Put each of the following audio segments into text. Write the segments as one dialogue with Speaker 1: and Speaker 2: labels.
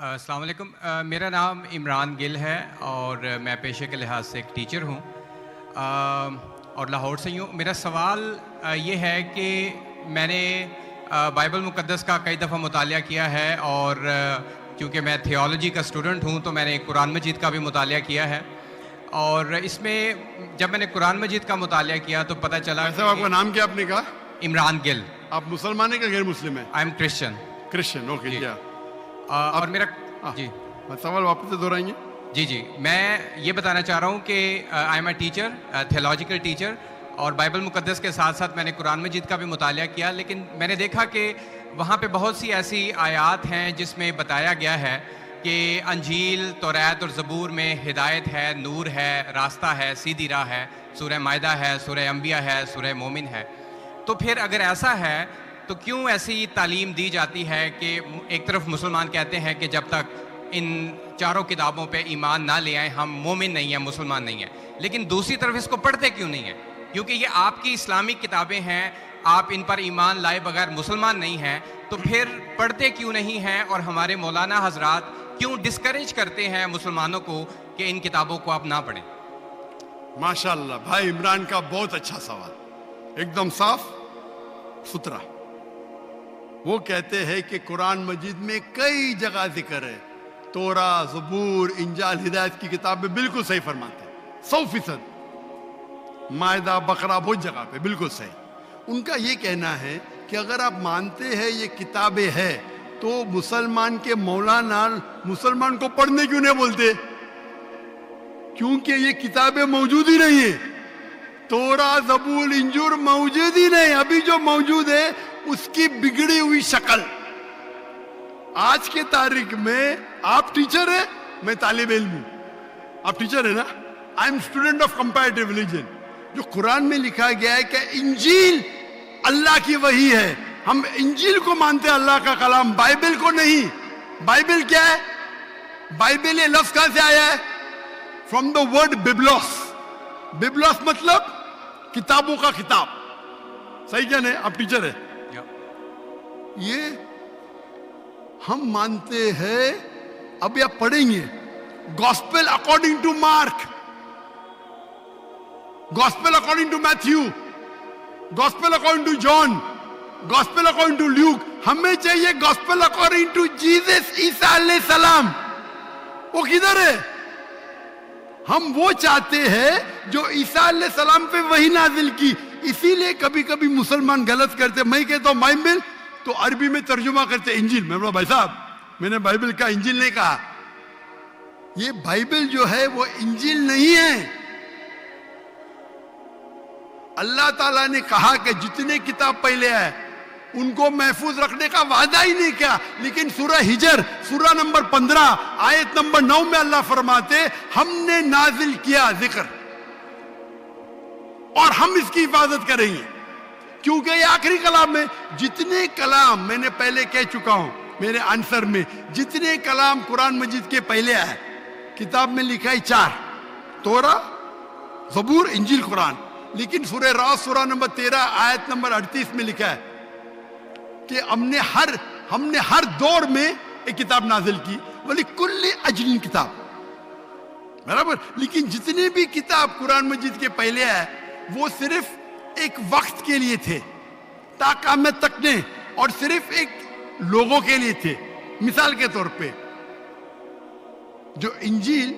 Speaker 1: السلام علیکم. میرا نام عمران گل ہے اور میں پیشے کے لحاظ سے ایک ٹیچر ہوں اور لاہور سے ہی ہوں. میرا سوال یہ ہے کہ میں نے بائبل مقدس کا کئی دفعہ مطالعہ کیا ہے اور چونکہ میں تھیولوجی کا اسٹوڈنٹ ہوں تو میں نے قرآن مجید کا بھی مطالعہ کیا ہے. اور اس میں جب میں نے قرآن مجید کا مطالعہ کیا تو پتہ چلا
Speaker 2: صاحب آپ کا نام کیا آپ نے کہا؟
Speaker 1: عمران گل.
Speaker 2: آپ مسلمان ہیں کہ غیر مسلم ہیں؟
Speaker 1: I am Christian.
Speaker 2: Christian, okay. کیا
Speaker 1: اور میرا جی
Speaker 2: سوال واپس سے دہرائیں گے؟
Speaker 1: جی میں یہ بتانا چاہ رہا ہوں کہ I am a teacher, theological teacher, اور بائبل مقدس کے ساتھ ساتھ میں نے قرآن مجید کا بھی مطالعہ کیا. لیکن میں نے دیکھا کہ وہاں پہ بہت سی ایسی آیات ہیں جس میں بتایا گیا ہے کہ انجیل، توریت اور زبور میں ہدایت ہے، نور ہے، راستہ ہے، سیدھی راہ ہے. سورہ مائدہ ہے، سورہ انبیاء ہے، سورہ مومن ہے. تو پھر اگر ایسا ہے تو کیوں ایسی تعلیم دی جاتی ہے کہ ایک طرف مسلمان کہتے ہیں کہ جب تک ان چاروں کتابوں پہ ایمان نہ لے آئیں ہم مومن نہیں ہیں، مسلمان نہیں ہیں، لیکن دوسری طرف اس کو پڑھتے کیوں نہیں ہیں؟ کیونکہ یہ آپ کی اسلامی کتابیں ہیں، آپ ان پر ایمان لائے بغیر مسلمان نہیں ہیں، تو پھر پڑھتے کیوں نہیں ہیں؟ اور ہمارے مولانا حضرات کیوں ڈسکریج کرتے ہیں مسلمانوں کو کہ ان کتابوں کو آپ نہ پڑھیں؟
Speaker 2: ماشاءاللہ بھائی عمران کا بہت اچھا سوال، ایک دم صاف ستھرا. وہ کہتے ہیں کہ قرآن مجید میں کئی جگہ ذکر ہے، تورا، زبور، انجیل، ہدایت کی کتاب میں بالکل صحیح فرماتے ہیں، 100%. مائدہ، بقرہ، بہت جگہ پہ بالکل صحیح. ان کا یہ کہنا ہے کہ اگر آپ مانتے ہیں یہ کتابیں ہیں تو مسلمان کے مولانا مسلمان کو پڑھنے کیوں نہیں بولتے؟ کیونکہ یہ کتابیں موجود ہی نہیں ہیں. تورا، زبور، انجیل موجود ہی نہیں. ابھی جو موجود ہے اس کی بگڑی ہوئی شکل. آج کے تاریخ میں آپ ٹیچر ہیں، میں طالب علم ہوں. آپ ٹیچر ہیں نا؟ I am student of comparative religion. جو قرآن میں لکھا گیا ہے کہ انجیل اللہ کی وحی ہے، ہم انجیل کو مانتے ہیں، اللہ کا کلام، بائبل کو نہیں. بائبل کیا ہے؟ بائبل یہ لفظ کہاں سے آیا ہے؟ From the word ببلوس. ببلوس مطلب کتابوں کا کتاب. صحیح کیا نہیں؟ آپ ٹیچر ہیں. یہ ہم مانتے ہیں. ابھی آپ پڑھیں گے gospel according to Mark, gospel according to Matthew, gospel according to John, gospel according to Luke. ہمیں چاہیے گاسپل اکارڈنگ ٹو جیزس عیسیٰ علیہ السلام. وہ کدھر ہے؟ ہم وہ چاہتے ہیں جو عیسیٰ علیہ السلام پہ وحی نازل کی. اسی لیے کبھی کبھی مسلمان غلط کرتے. میں کہتا ہوں بائبل تو عربی میں ترجمہ کرتے انجیل. میں بولا بھائی صاحب میں نے بائبل کا انجیل نہیں کہا. یہ بائبل جو ہے وہ انجیل نہیں ہے. اللہ تعالیٰ نے کہا کہ جتنے کتاب پہلے آئے ان کو محفوظ رکھنے کا وعدہ ہی نہیں کیا. لیکن سورہ ہجر سورہ نمبر 15 آیت نمبر 9 میں اللہ فرماتے ہم نے نازل کیا ذکر اور ہم اس کی حفاظت کریں گے. کیونکہ یہ آخری کلام ہے. جتنے کلام میں نے پہلے کہہ چکا ہوں میرے آنسر میں، جتنے کلام قرآن مجید کے پہلے آئے کتاب میں لکھا ہے 4، تورا، زبور، انجیل، قرآن. لیکن سورہ راس سورہ نمبر 13 آیت نمبر 38 میں لکھا ہے کہ ہم نے ہر دور میں ایک کتاب نازل کی، وَلِكُلِّ أَجْلٍ کتاب، برابر. لیکن جتنے بھی کتاب قرآن مجید کے پہلے آئے وہ صرف ایک وقت کے لیے تھے تا قیامت تک نے، اور صرف ایک لوگوں کے لیے تھے. مثال کے طور پہ جو انجیل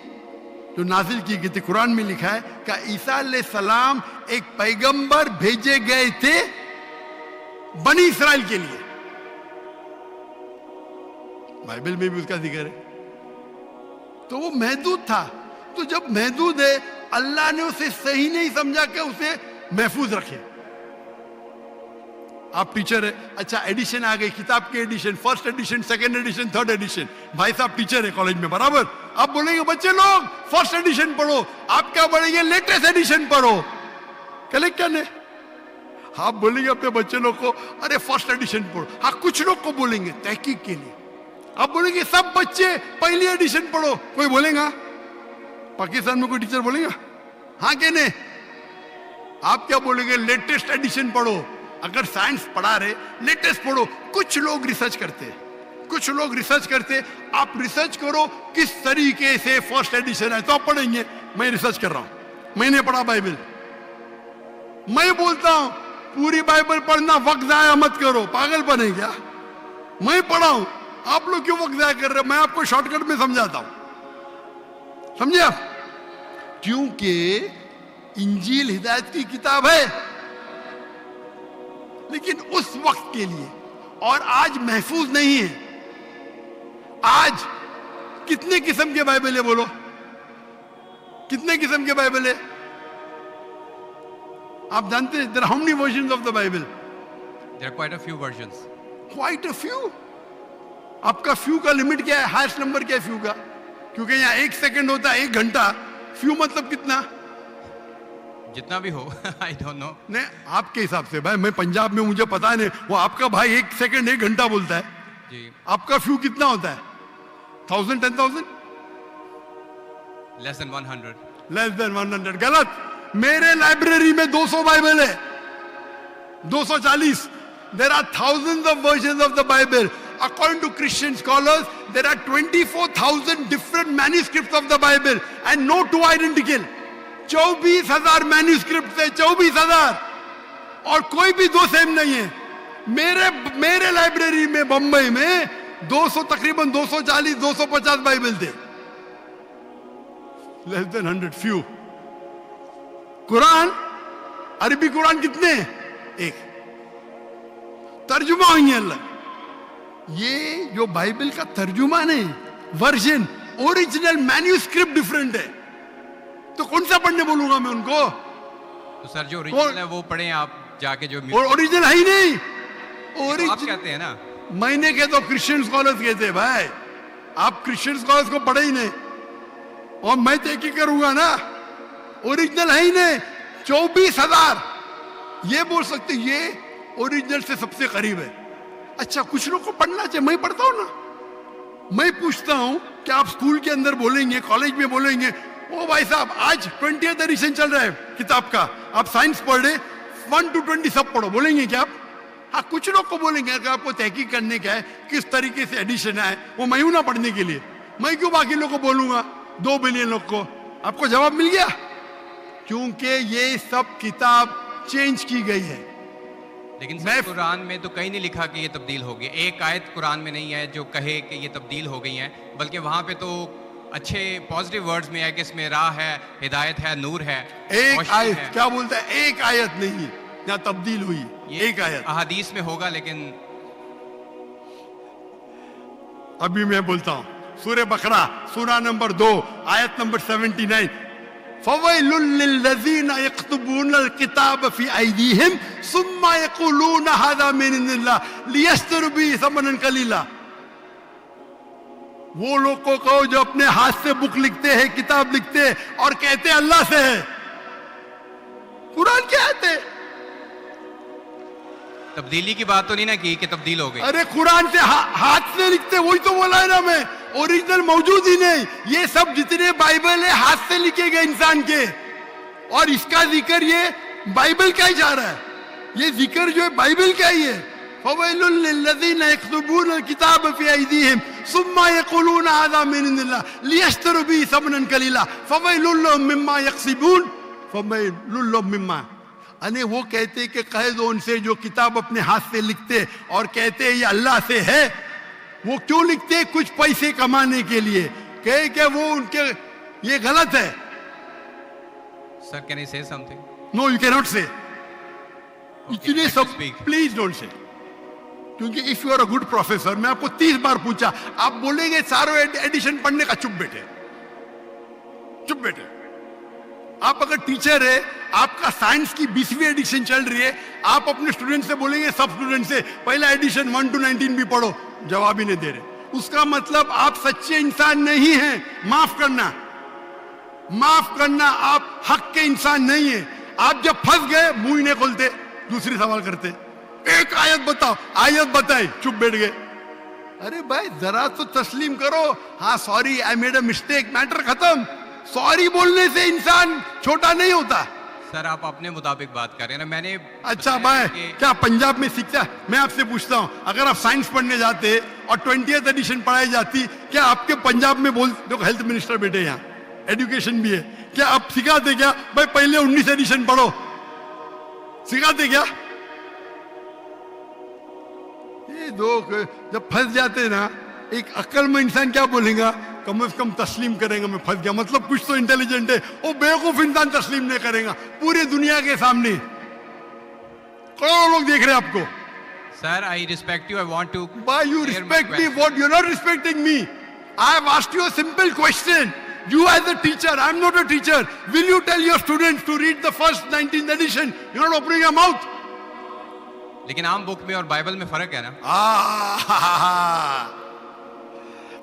Speaker 2: جو نازل کی گئی تھی قرآن میں لکھا ہے کہ عیسیٰ علیہ السلام ایک پیغمبر بھیجے گئے تھے بنی اسرائیل کے لیے. بائبل میں بھی اس کا ذکر ہے. تو وہ محدود تھا. تو جب محدود ہے اللہ نے اسے صحیح نہیں سمجھا کہ اسے محفوظ رکھے. آپ ٹیچر ہے، اچھا ایڈیشن آ گئی، کتاب کے edition, first edition, second edition, third edition. بھائی صاحب ٹیچر ہے کالج میں، برابر. آپ بولیں گے بچے لوگ فرسٹ ایڈیشن پڑھو، آپ کیا بولیں گے لیٹسٹ ایڈیشن پڑھو. کلیکٹر نے آپ بولیں گے اپنے بچے لوگ کو ارے فرسٹ ایڈیشن پڑھو. ہاں کچھ لوگ کو بولیں گے تحقیق کے لیے. آپ بولیں گے سب بچے پہلی ایڈیشن پڑھو. کوئی بولے گا؟ پاکستان میں کوئی ٹیچر بولے گا ہاں کہ نہیں؟ آپ کیا بولیں گے لیٹسٹ ایڈیشن پڑھو. اگر سائنس پڑھا رہے لیٹسٹ پڑھو. کچھ لوگ ریسرچ کرتے ہیں کچھ لوگ ریسرچ کرتے, آپ ریسرچ کرو کس طریقے سے فرسٹ ایڈیشن ہے تو آپ پڑھیں گے. میں ریسرچ کر رہا ہوں, میں نے پڑھا بائبل. میں بولتا ہوں پوری بائبل پڑھنا وقت ضائع مت کرو, پاگل بنے کیا؟ میں پڑھا ہوں, آپ لوگ کیوں وقت ضائع کر رہے ہیں؟ میں آپ کو شارٹ کٹ میں سمجھاتا ہوں, سمجھے آپ؟ کیونکہ انجیل ہدایت کی کتاب ہے, لیکن اس وقت کے لیے, اور آج محفوظ نہیں ہے. آج کتنے قسم کے بائبل ہے؟ بولو کتنے قسم کے بائبل ہے؟ آپ جانتے ہیں there are how many versions of the Bible?
Speaker 1: There are quite a few versions.
Speaker 2: Quite a few. آپ کا فیو کا لمٹ کیا ہے؟ ہائیسٹ نمبر کیا ہے فیو کا؟ کیونکہ یہاں 1 سیکنڈ ہوتا ہے 1 گھنٹہ. فیو مطلب کتنا؟
Speaker 1: جتنا بھی ہو I don't know.
Speaker 2: نہیں, آپ کے حساب سے. بھائی میں پنجاب میں, مجھے پتا نہیں, وہ آپ کا بھائی 1 سیکنڈ 1 گھنٹہ بولتا ہے.
Speaker 1: جی.
Speaker 2: آپ کا فیو کتنا ہوتا ہے؟ 1000 10,000
Speaker 1: Less than 100.
Speaker 2: لیس دین 100. غلط. میرے لائبریری میں 200 بائبل ہے, 240. There are thousands of versions of the Bible. According to Christian scholars, there are 24,000 different manuscripts of the Bible and no two identical. 24,000 manuscripts ہے, 24,000, اور کوئی بھی دو سیم نہیں ہے. میرے لائبریری میں بمبئی میں 200 تقریباً 240 250 بائبل تھے. لیس دین 100 فیو. قرآن, عربی قرآن کتنے ہیں؟ 1. ترجمہ ہوئی ہیں اللہ. یہ جو بائبل کا ترجمہ نہیں, ورژن, اوریجنل مینیوسکرپٹ ڈفرنٹ ہے. تو کون سا پڑھنے بولوں گا میں ان کو؟
Speaker 1: تو سر جو اوریجنل ہے وہ پڑھیں آپ جا کے. جو
Speaker 2: اوریجنل ہے ہی نہیں.
Speaker 1: آپ کہتے ہیں نا,
Speaker 2: میں نے کہتا ہوں کرسچن اسکالرز کہتے ہیں. بھائی آپ کرسچن اسکالرز کو پڑھے ہی نہیں, اور میں تحقیق کروں گا نا. اوریجنل ہے ہی نہیں. 24,000 یہ بول سکتے یہ اوریجنل سے سب سے قریب ہے. اچھا کچھ لوگ کو پڑھنا چاہیے, میں پڑھتا ہوں نا. میں پوچھتا ہوں کہ آپ اسکول کے اندر بولیں گے, کالج میں بولیں گے, او بھائی صاحب آج 20th ایڈیشن چل رہا ہے کتاب کا, آپ سائنس پڑھ رہے, 1 to 20 سب پڑھو, بولیں گے کیا آپ؟ ہاں کچھ لوگ کو بولیں گے. اگر آپ کو تحقیق کرنے کا ہے کس طریقے سے ایڈیشن ہے, وہ میں ہوں نا پڑھنے کے لیے. میں کیوں باقی لوگ کو بولوں گا, 2 بلین لوگ کو؟ آپ کو جواب مل گیا. کیونکہ یہ سب کتاب چینج کی گئی ہے.
Speaker 1: لیکن سر قرآن میں تو کہیں نہیں لکھا کہ یہ تبدیل ہو گئی. ایک آیت قرآن میں نہیں ہے جو کہے کہ یہ تبدیل ہو گئی ہیں, بلکہ وہاں پہ تو اچھے پازیٹیو ورڈز میں ہے کہ اس میں راہ ہے, ہدایت ہے, نور ہے.
Speaker 2: ایک آیت کیا بولتا ہے؟ ایک آیت نہیں یہاں تبدیل ہوئی, ایک آیت.
Speaker 1: احادیث میں ہوگا, لیکن
Speaker 2: ابھی میں بولتا ہوں. سورہ بقرہ سورہ نمبر 2 آیت نمبر 79. فَوَيْلٌ لِّلَّذِينَ يَكْتُبُونَ الْكِتَابَ فِي أَيْدِيهِمْ ثُمَّ يَقُولُونَ هَذَا مِنْ عِندِ اللَّهِ لِيَشْتَرُوا بِهِ ثَمَنًا قَلِيلًا. وہ لوگ کو کہو جو اپنے ہاتھ سے بک لکھتے ہیں, کتاب لکھتے ہیں, اور کہتے ہیں اللہ سے ہے. قرآن کیا آیت ہے؟
Speaker 1: تبدیلی کی بات تو نہیں نا کی کہ تبدیل ہو گئی.
Speaker 2: ارے قرآن سے ہاتھ سے لکھتے, وہی تو بولا ہے نا میں. اوریجنل موجود ہی نہیں. یہ سب جتنے بائبل ہے ہاتھ سے لکھے گئے انسان کے, اور اس کا ذکر یہ بائبل کا ہی جا رہا ہے. یہ ذکر جو ہے بائبل کا ہی ہے. فَوَيْلٌ لِّلَّذِينَ يَكْتُبُونَ الْكِتَابَ فِي أَيْدِيهِمْ ثُمَّ يَقُولُونَ هَذَا مِنْ عِندِ اللَّهِ لِيَشْتَرُوا بِهِ ثَمَنًا قَلِيلًا فَوَيْلٌ لَّهُم مِّمَّا يَكْسِبُونَ فَوَيْلٌ لَّهُم مِّمَّا. وہ کہتے کہ کہہ دو ان سے جو کتاب اپنے ہاتھ سے لکھتے اور کہتے یہ اللہ سے ہے. وہ کیوں لکھتے؟ کچھ پیسے کمانے کے لیے. کہ وہ ان کے یہ غلط ہے.
Speaker 1: سر can I say something?
Speaker 2: No you can't say. اتنے سب پلیز ڈونٹ سے. کیونکہ if you are a good professor, میں آپ کو 30 بار پوچھا, آپ بولیں گے ساروں ایڈیشن پڑھنے کا, چپ بیٹھے, چپ بیٹھے. آپ اگر ٹیچر ہے, آپ کا سائنس کی 20ویں ایڈیشن چل رہی ہے, آپ اپنے اسٹوڈنٹ سے بولیں گے, سب اسٹوڈنٹ سے پہلا ایڈیشن 1 to 19 بھی پڑھو, جواب ہی نہیں دے رہے. اس کا مطلب آپ سچے انسان نہیں ہیں. معاف کرنا, معاف کرنا, آپ حق کے انسان نہیں ہیں. آپ جب پھنس گئے منہ ہی نہیں کھولتے, دوسری سوال کرتے. ایک آیت بتاؤ, آیت بتائی, چپ بیٹھ گئے. ارے بھائی ذرا تو تسلیم کرو. ہاں sorry, I made a mistake, matter ختم. سوری بولنے سے انسان چھوٹا نہیں ہوتا.
Speaker 1: سر آپ اپنے مطابق بات کر رہے ہیں نا, میں نے
Speaker 2: اچھا بھائی, کیا پنجاب میں سیکھتا ہے؟ میں آپ سے پوچھتا ہوں, اگر آپ سائنس پڑھنے جاتے اور 20th ایڈیشن پڑھائی جاتی, کیا آپ کے پنجاب میں دیکھو ہیلتھ منسٹر بیٹے یہاں, ایڈوکیشن بھی ہے, کیا آپ سکھاتے کیا بھائی پہلے 19 ایڈیشن پڑھو؟ سکھاتے کیا؟ یہ دو جب پھنس جاتے نا, ایک عقل میں انسان کیا بولے گا, کم از کم تسلیم کریں گا میں پھنس گیا, مطلب کچھ تو انٹیلیجنٹ ہے. وہ بیوقوف انسان تسلیم نہیں کرے گا پوری دنیا کے سامنے, کروڑوں لوگ دیکھ رہے ہیں آپ کو.
Speaker 1: Sir I respect you, I want to.
Speaker 2: Why you respect me? What? You're not respecting me. I have asked you a simple question. You as a teacher, I'm not a teacher. Will you tell your students to read the first 19th edition? You're not opening your mouth.
Speaker 1: لیکن عام بک میں اور Bible میں فرق ہے نا.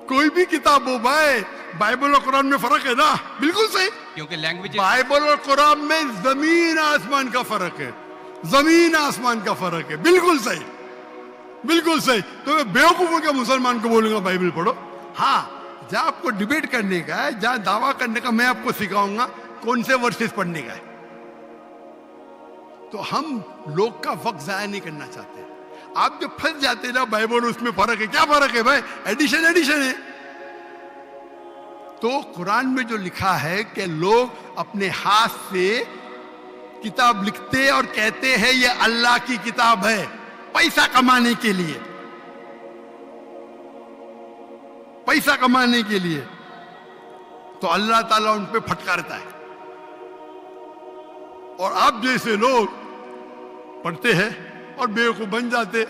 Speaker 2: کوئی بھی کتاب ہو بھائی, بائبل اور قرآن میں فرق ہے نا. بالکل صحیح,
Speaker 1: کیونکہ لینگویج,
Speaker 2: بائبل اور قرآن میں زمین آسمان کا فرق ہے, زمین آسمان کا فرق ہے. بالکل صحیح, بالکل صحیح. تو میں بیوقوفوں کے مسلمان کو بولوں گا بائبل پڑھو. ہاں, جہاں آپ کو ڈیبیٹ کرنے کا ہے, جہاں دعویٰ کرنے کا, میں آپ کو سکھاؤں گا کون سے ورسز پڑھنے کا ہے. تو ہم لوگ کا وقت ضائع نہیں کرنا چاہتے. آپ جب پھنس جاتے نا بائبل اس میں فرق ہے, کیا فرق ہے بھائی, ایڈیشن ایڈیشن ہے. تو قرآن میں جو لکھا ہے کہ لوگ اپنے ہاتھ سے کتاب لکھتے اور کہتے ہیں یہ اللہ کی کتاب ہے پیسہ کمانے کے لیے, پیسہ کمانے کے لیے, تو اللہ تعالیٰ ان پہ پھٹکارتا ہے. اور آپ جیسے لوگ پڑھتے ہیں اور بیوقوف بن جاتے.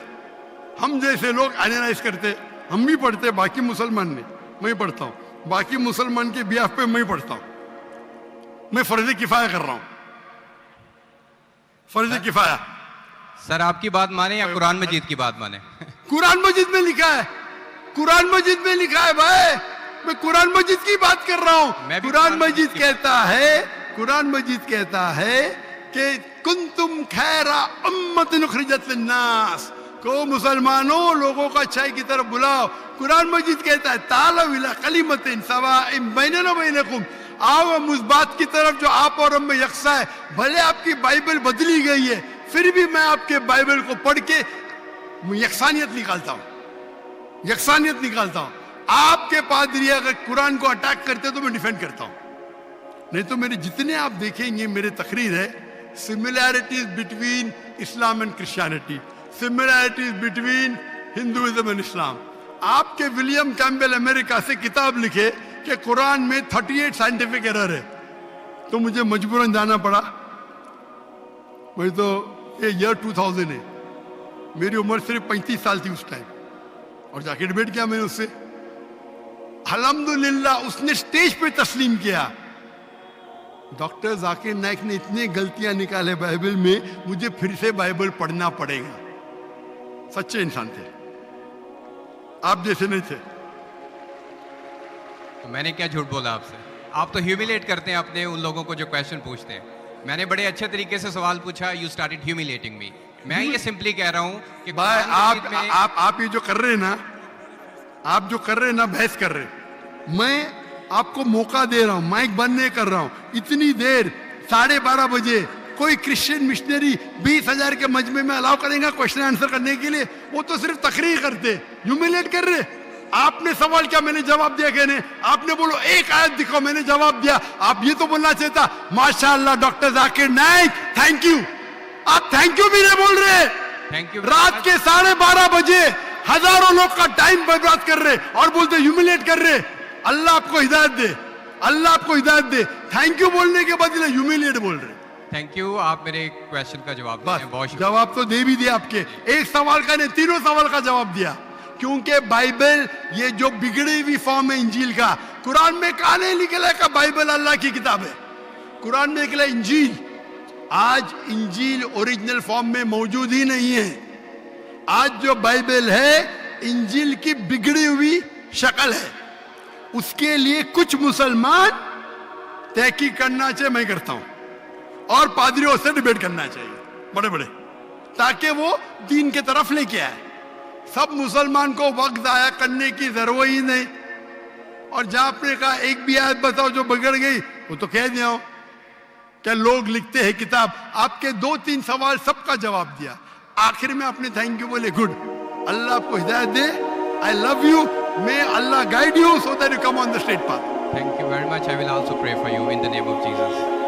Speaker 2: ہم جیسے لوگ اینالائز کرتے, ہم بھی پڑھتے, باقی مسلمان نہیں, میں پڑھتا ہوں, باقی مسلمان کے بیاف پہ میں پڑھتا ہوں. میں فرض کفایہ کر رہا ہوں, فرض کفایہ.
Speaker 1: سر آپ کی بات مانیں یا قرآن مجید کی بات مانیں؟
Speaker 2: قرآن مجید میں لکھا ہے, قرآن مجید میں لکھا ہے بھائی, میں قرآن مجید کی بات کر رہا ہوں. قرآن مجید کہتا ہے, قرآن مجید کہتا ہے کہ کنتم خیر امۃ اخرجت للناس, کو مسلمانوں لوگوں کو اچھائی کی طرف بلاؤ. قرآن مجید کہتا ہے تعالوا الی کلمۃ سواء بیننا و بینکم, آؤ ہم اس بات کی طرف جو آپ اور ہم میں یکساں ہے. بھلے آپ کی بائبل بدلی گئی ہے, پھر بھی میں آپ کے بائبل کو پڑھ کے یکسانیت نکالتا ہوں, یکسانیت نکالتا ہوں. آپ کے پادری اگر قرآن کو اٹیک کرتے تو میں ڈیفینڈ کرتا ہوں, نہیں تو میرے جتنے آپ دیکھیں گے میرے تقریر ہے similarities between Islam and Christianity, similarities between Hinduism and Islam. آپ کے ولیم کیمبل امریکہ سے کتاب لکھے کہ قرآن میں 38 سائنٹیفک ایرر ہے, تو مجھے مجبوراً جانا پڑا. وہی تو یہ ایئر 2000 ہے, میری عمر صرف 35 سال تھی اس ٹائم, اور جا کے ڈیبیٹ کیا میں نے اس سے. الحمدللہ اس نے اسٹیج پہ تسلیم کیا. ڈاکٹر ذاکر نائک نے اتنے غلطیاں نکالے بائبل میں, مجھے پھر سے بائبل پڑھنا پڑے گا. سچے انسان تھے, آپ جیسے نہیں تھے.
Speaker 1: تو میں نے کیا جھوٹ بولا آپ سے؟ آپ تو ہیومیلیٹ کرتے ہیں اپنے ان لوگوں کو جو کویشچن پوچھتے ہیں. میں نے بڑے اچھے طریقے سے سوال پوچھا, یو اسٹارٹڈ ہیومیلیٹنگ می. میں یہ سمپلی کہہ رہا ہوں کہ
Speaker 2: بھائی آپ یہ جو کر رہے ہیں نا, آپ جو کر رہے ہیں نا, بحث کر رہے, میں آپ کو موقع دے رہا ہوں, مائک بند نہیں کر رہا ہوں. اتنی دیر 12:30 بجے کوئی کرسچین مشنری 20,000 کے مجمع میں الاؤ کریں گا کوشچن آنسر کرنے کے لیے؟ وہ تو صرف تقریر کرتے, ہیومیلیٹ کر رہے. آپ نے سوال کیا, میں نے جواب دیا کہ نہیں. آپ نے بولو ایک آیت دکھاؤ, میں نے جواب دیا. آپ یہ تو بولنا چاہتا ماشاءاللہ doctor Zakir Naik thank you. آپ تھینک یو بھی نہیں بول رہے.
Speaker 1: Thank you.
Speaker 2: رات کے 12:30 بجے ہزاروں لوگ کا ٹائم برباد کر رہے اور بولتے ہیومیلیٹ کر رہے. اللہ آپ کو ہدایت دے, اللہ آپ کو ہدایت دے. تھینک یو بولنے کے بدلے ہیومیلیٹ بول رہے.
Speaker 1: تھینک یو, آپ میرے کویشچن کا جواب دیں. بہت شکریہ.
Speaker 2: جواب تو دے بھی دیا آپ کے, ایک سوال کا نہیں, تینوں سوال کا جواب دیا. کیونکہ بائبل یہ جو بگڑی ہوئی فارم ہے انجیل کا, قرآن میں کہاں نہیں نکلا کہ بائبل اللہ کی کتاب ہے. قرآن میں نکلا انجیل. آج انجیل اوریجنل فارم میں موجود ہی نہیں ہے. آج جو بائبل ہے انجیل کی بگڑی ہوئی شکل ہے. اس کے لیے کچھ مسلمان تحقیق کرنا چاہیے, میں کرتا ہوں, اور پادریوں سے ڈیبیٹ کرنا چاہیے بڑے بڑے, تاکہ وہ دین کے طرف لے کے آئے. سب مسلمان کو وقت ضائع کرنے کی ضرورت ہی نہیں. اور جہاں آپ نے کہا ایک بھی آیت بتاؤ جو بگڑ گئی, وہ تو کہہ دیا ہوں کہ لوگ لکھتے ہیں کتاب، آپ کے 2-3 سوال سب کا جواب دیا، آخر میں آپ نے تھینک یو بولے، گڈ، اللہ آپ کو ہدایت دے، I love you, may Allah guide you so that you come on the straight path.
Speaker 1: Thank you very much. I will also pray for you in the name of Jesus.